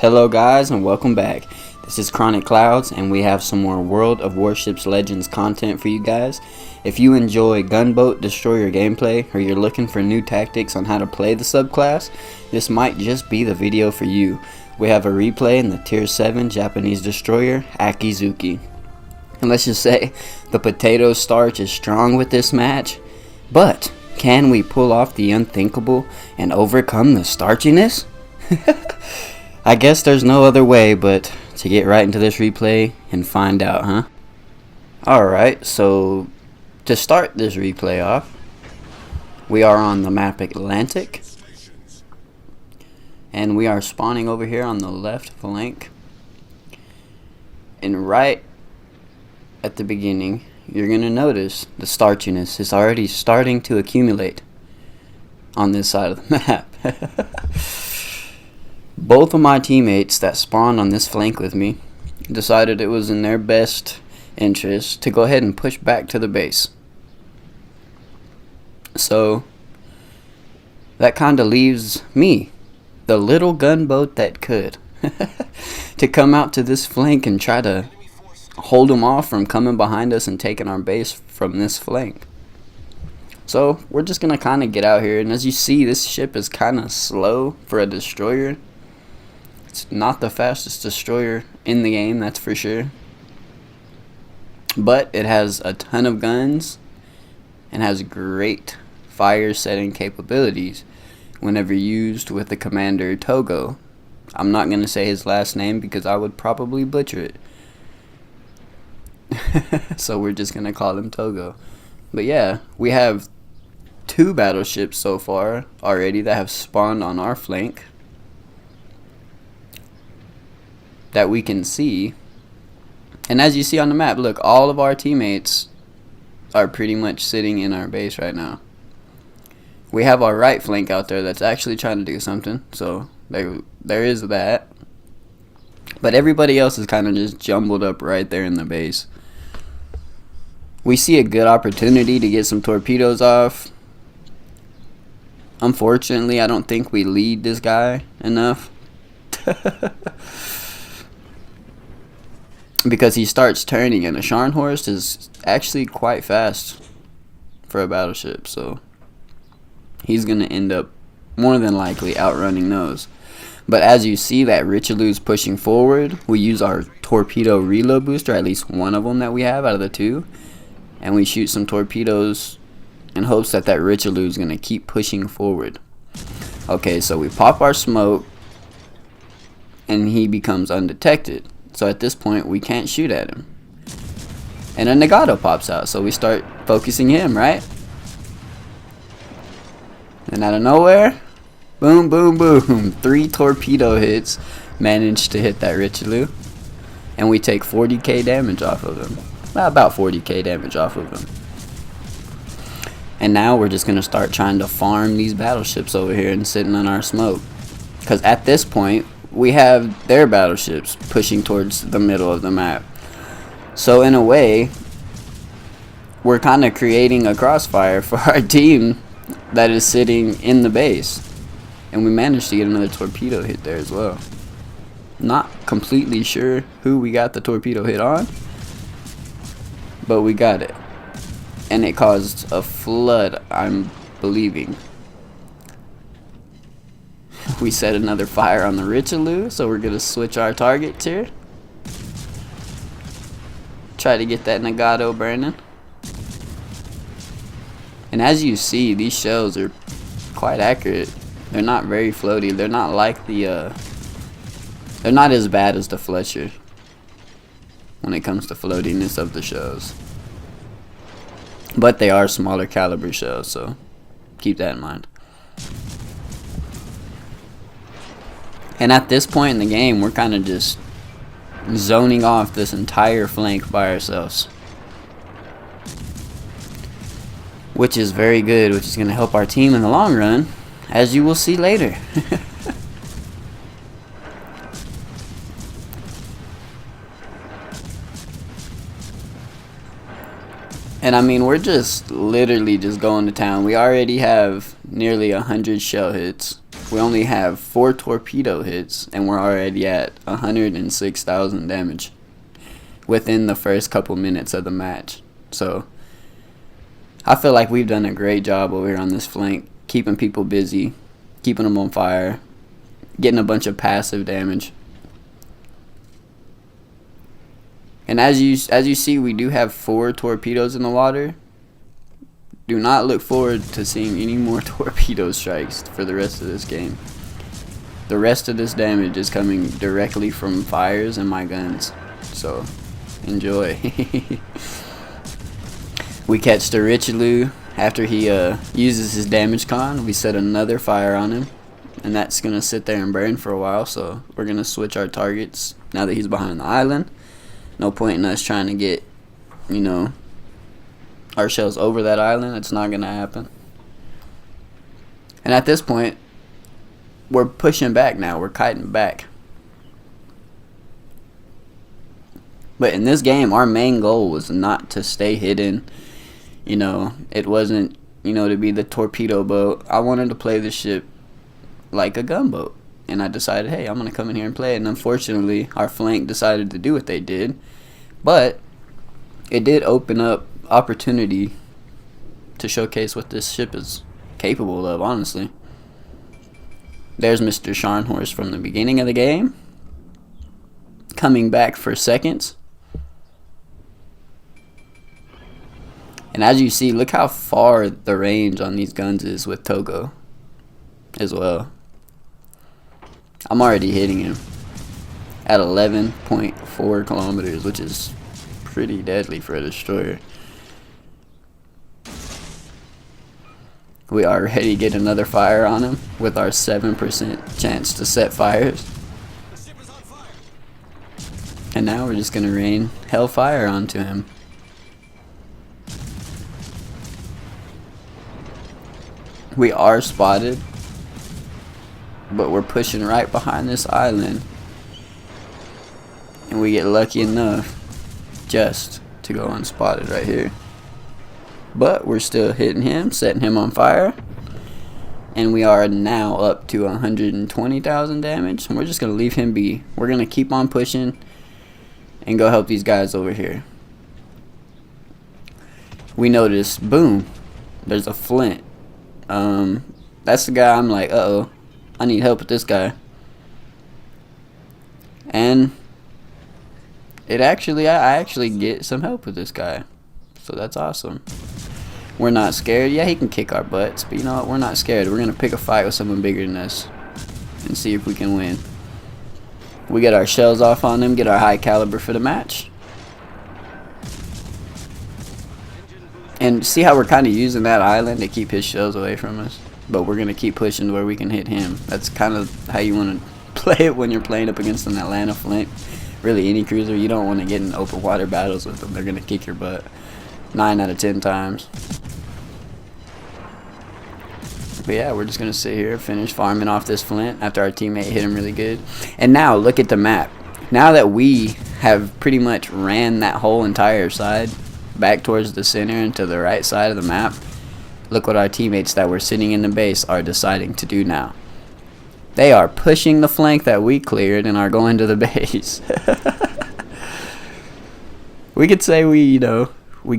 Hello guys and welcome back. This is ChronicKloudz and we have some more World of Warships Legends content for you guys. If you enjoy gunboat destroyer gameplay or you're looking for new tactics on how to play the subclass, this might just be the video for you. We have a replay in the tier 7 Japanese destroyer Akizuki. And let's just say the potato starch is strong with this match, but can we pull off the unthinkable and overcome the starchiness? I guess there's no other way but to get right into this replay and find out, huh? Alright, so to start this replay off, we are on the map Atlantic. And we are spawning over here on the left flank. And right at the beginning, you're going to notice the starchiness is already starting to accumulate on this side of the map. Both of my teammates that spawned on this flank with me decided it was in their best interest to go ahead and push back to the base. So that kind of leaves me, the little gunboat that could, to come out to this flank and try to hold them off from coming behind us and taking our base from this flank. So we're just going to kind of get out here, and as you see, this ship is kind of slow for a destroyer. It's not the fastest destroyer in the game, that's for sure. But it has a ton of guns and has great fire setting capabilities whenever used with the commander Togo. I'm not going to say his last name because I would probably butcher it. So we're just going to call him Togo. But yeah, we have 2 battleships so far already that have spawned on our flank that we can see. And as you see on the map, look, all of our teammates are pretty much sitting in our base right now. We have our right flank out there that's actually trying to do something, so there is that. But everybody else is kind of just jumbled up right there in the base. We see a good opportunity to get some torpedoes off. Unfortunately, I don't think we lead this guy enough. Because he starts turning, and a Scharnhorst is actually quite fast for a battleship, so he's going to end up more than likely outrunning those. But as you see that Richelieu's pushing forward, we use our torpedo reload booster, at least one of them that we have out of the 2, and we shoot some torpedoes in hopes that that Richelieu's going to keep pushing forward. Okay, so we pop our smoke, and he becomes undetected. So at this point, we can't shoot at him. And a Nagato pops out, so we start focusing him, right? And out of nowhere, boom, boom, boom. 3 torpedo hits managed to hit that Richelieu. And we take 40k damage off of him. Well, about 40k damage off of him. And now we're just going to start trying to farm these battleships over here and sitting on our smoke. Because at this point, we have their battleships pushing towards the middle of the map. So in a way, we're kind of creating a crossfire for our team that is sitting in the base. And we managed to get another torpedo hit there as well. Not completely sure who we got the torpedo hit on, but we got it. And it caused a flood, I'm believing. We set another fire on the Richelieu, so we're going to switch our targets here. Try to get that Nagato burning. And as you see, these shells are quite accurate. They're not very floaty. They're not like the, they're not as bad as the Fletcher when it comes to floatiness of the shells. But they are smaller caliber shells, so keep that in mind. And at this point in the game, we're kind of just zoning off this entire flank by ourselves. Which is very good, which is going to help our team in the long run, as you will see later. And I mean, we're just literally just going to town. We already have nearly 100 shell hits. We only have 4 torpedo hits, and we're already at 106,000 damage within the first couple minutes of the match. So I feel like we've done a great job over here on this flank, keeping people busy, keeping them on fire, getting a bunch of passive damage. And as you see, we do have 4 torpedoes in the water. Do not look forward to seeing any more torpedo strikes for the rest of this game. The rest of this damage is coming directly from fires and my guns. So, enjoy. We catch the Richelieu. After he uses his damage con, we set another fire on him. And that's going to sit there and burn for a while. So, we're going to switch our targets now that he's behind the island. No point in us trying to get, you know, our shells over that island. It's not going to happen. And at this point, we're pushing back now. We're kiting back. But in this game, our main goal was not to stay hidden. You know, it wasn't, you know, to be the torpedo boat. I wanted to play the ship like a gunboat. And I decided, hey, I'm going to come in here and play it. And unfortunately, our flank decided to do what they did. But it did open up opportunity to showcase what this ship is capable of, honestly. There's Mr. Scharnhorst from the beginning of the game, coming back for seconds. And as you see, look how far the range on these guns is with Togo as well. I'm already hitting him at 11.4 kilometers, which is pretty deadly for a destroyer. We already get another fire on him with our 7% chance to set fires. And now we're just going to rain hellfire onto him. We are spotted, but we're pushing right behind this island. And we get lucky enough just to go unspotted right here. But we're still hitting him, setting him on fire. And we are now up to 120,000 damage. And we're just going to leave him be. We're going to keep on pushing and go help these guys over here. We notice, boom, there's a flint. That's the guy I'm like, uh-oh, I need help with this guy. And I actually get some help with this guy. So that's awesome. We're not scared. Yeah, he can kick our butts, but you know what? We're not scared. We're going to pick a fight with someone bigger than us and see if we can win. We get our shells off on him, get our high caliber for the match. And see how we're kind of using that island to keep his shells away from us. But we're going to keep pushing to where we can hit him. That's kind of how you want to play it when you're playing up against an Atlanta flank. Really, any cruiser, you don't want to get in open water battles with them. They're going to kick your butt 9 out of 10 times. But yeah, we're just going to sit here, finish farming off this flint after our teammate hit him really good. And now, look at the map. Now that we have pretty much ran that whole entire side back towards the center and to the right side of the map, look what our teammates that were sitting in the base are deciding to do now. They are pushing the flank that we cleared and are going to the base. We could say we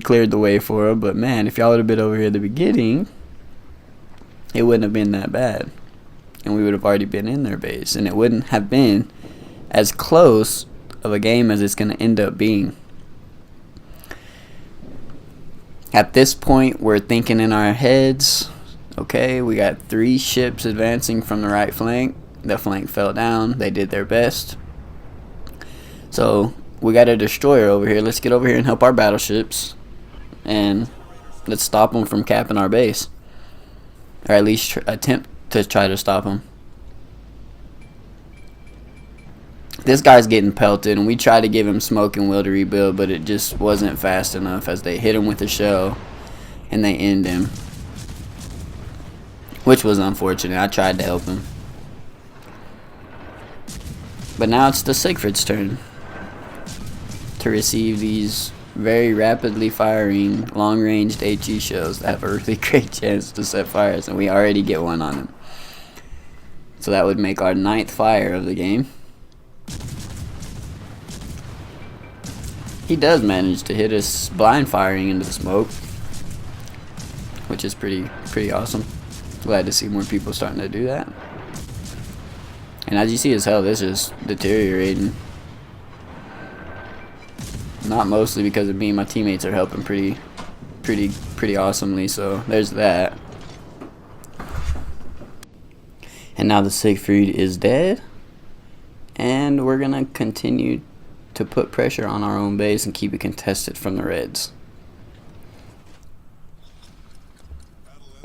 cleared the way for them, but man, if y'all would have been over here at the beginning, it wouldn't have been that bad. And we would have already been in their base, and it wouldn't have been as close of a game as it's going to end up being. At this point, we're thinking in our heads, okay, we got 3 ships advancing from the right flank. The flank fell down. They did their best. So we got a destroyer over here. Let's get over here and help our battleships. And let's stop them from capping our base. Or at least attempt to try to stop them. This guy's getting pelted, and we tried to give him smoke and will to rebuild, but it just wasn't fast enough as they hit him with a shell and they end him, which was unfortunate. I tried to help him. But now it's the Siegfried's turn to receive these very rapidly firing long-ranged HE shells that have a really great chance to set fires, and we already get one on him. So that would make our 9th fire of the game. He does manage to hit us blind firing into the smoke, which is pretty awesome. Glad to see more people starting to do that. And as you see, his health is just deteriorating. Not mostly because of me, my teammates are helping pretty awesomely, so there's that. And now the Siegfried is dead, and we're gonna continue to put pressure on our own base and keep it contested from the Reds.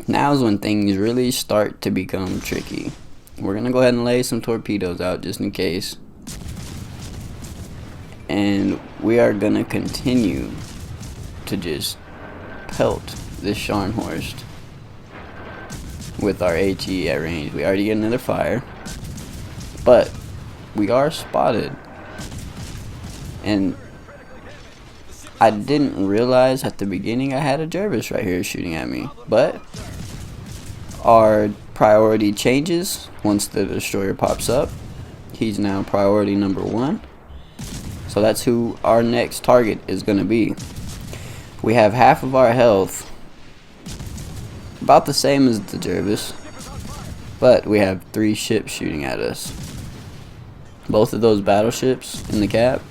Now's when things really start to become tricky. We're gonna go ahead and lay some torpedoes out just in case, and we are gonna continue to just pelt this Scharnhorst with our HE at range. We already get another fire, but we are spotted. And I didn't realize at the beginning I had a Jervis right here shooting at me, but our priority changes once the destroyer pops up. He's now priority number 1, so that's who our next target is going to be. We have half of our health, about the same as the Jervis, but we have 3 ships shooting at us. Both of those battleships in the cap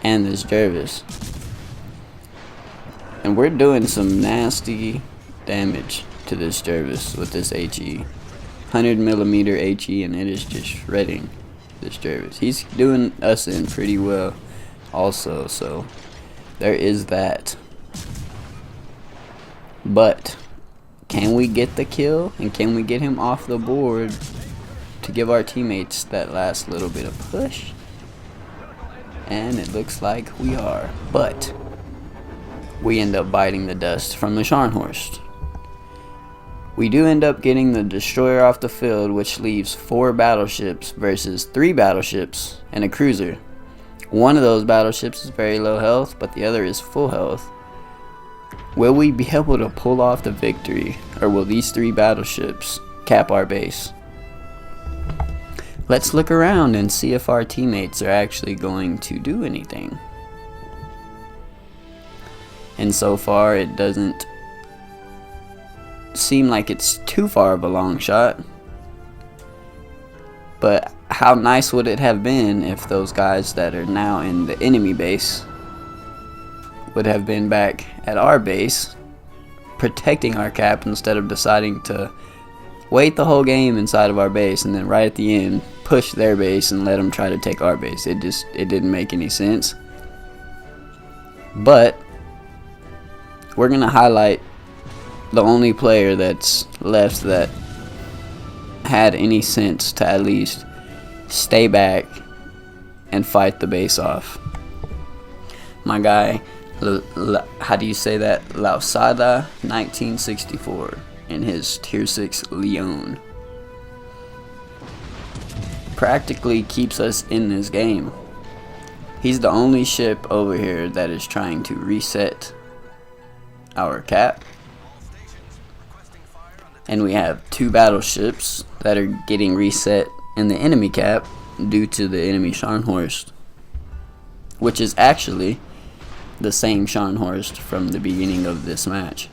and this Jervis. And we're doing some nasty damage to this Jervis with this HE. 100mm HE, and it is just shredding this Jervis. He's doing us in pretty well also, so there is that. But can we get the kill, and can we get him off the board to give our teammates that last little bit of push? And it looks like we are, but we end up biting the dust from the Scharnhorst. We do end up getting the destroyer off the field, which leaves 4 battleships versus 3 battleships and a cruiser. One of those battleships is very low health, but the other is full health. Will we be able to pull off the victory, or will these 3 battleships cap our base? Let's look around and see if our teammates are actually going to do anything. And so far it doesn't seem like it's too far of a long shot. But how nice would it have been if those guys that are now in the enemy base would have been back at our base protecting our cap, instead of deciding to wait the whole game inside of our base and then right at the end push their base and let them try to take our base. It didn't make any sense. But we're gonna highlight the only player that's left that had any sense to at least stay back and fight the base off. My guy, how do you say that? Lausada 1964 in his tier 6 Leon. Practically keeps us in this game. He's the only ship over here that is trying to reset our cap. And we have 2 battleships that are getting reset in the enemy cap due to the enemy Scharnhorst, which is actually the same Scharnhorst from the beginning of this match.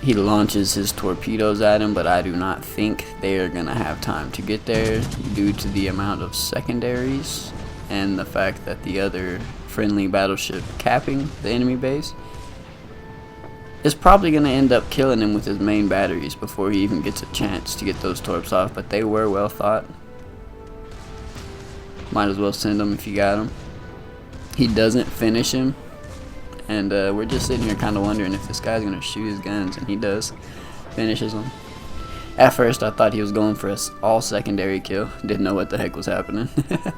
He launches his torpedoes at him, but I do not think they are going to have time to get there due to the amount of secondaries and the fact that the other friendly battleship capping the enemy base is probably going to end up killing him with his main batteries before he even gets a chance to get those torps off, but they were well thought. Might as well send them if you got them. He doesn't finish him, and we're just sitting here kind of wondering if this guy's going to shoot his guns, and he does. Finishes him. At first I thought he was going for us all secondary kill. Didn't know what the heck was happening,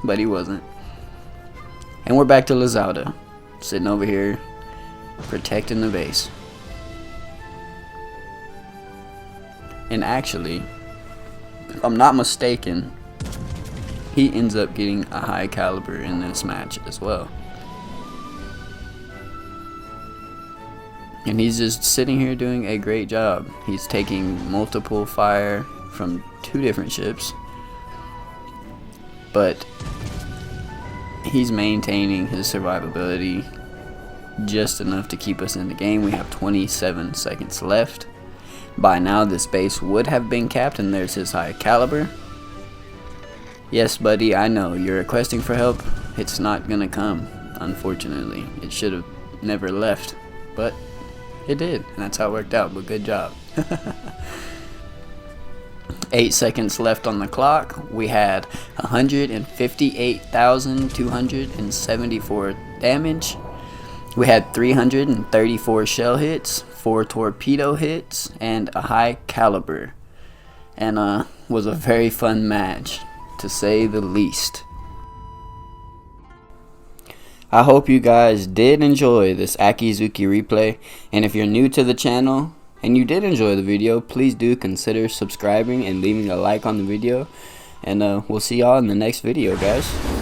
but he wasn't. And we're back to Lazauda, sitting over here protecting the base. And actually, if I'm not mistaken, he ends up getting a high caliber in this match as well. And he's just sitting here doing a great job. He's taking multiple fire from 2 different ships, but he's maintaining his survivability just enough to keep us in the game. We have 27 seconds left. By now this base would have been capped, and there's his high caliber. Yes, buddy, I know you're requesting for help. It's not gonna come, unfortunately. It should have never left, but it did, and that's how it worked out. But good job. 8 seconds left on the clock. We had 158,274 damage. We had 334 shell hits, 4 torpedo hits, and a high caliber. And was a very fun match, to say the least. I hope you guys did enjoy this Akizuki replay, and if you're new to the channel and you did enjoy the video, please do consider subscribing and leaving a like on the video, and we'll see y'all in the next video, guys.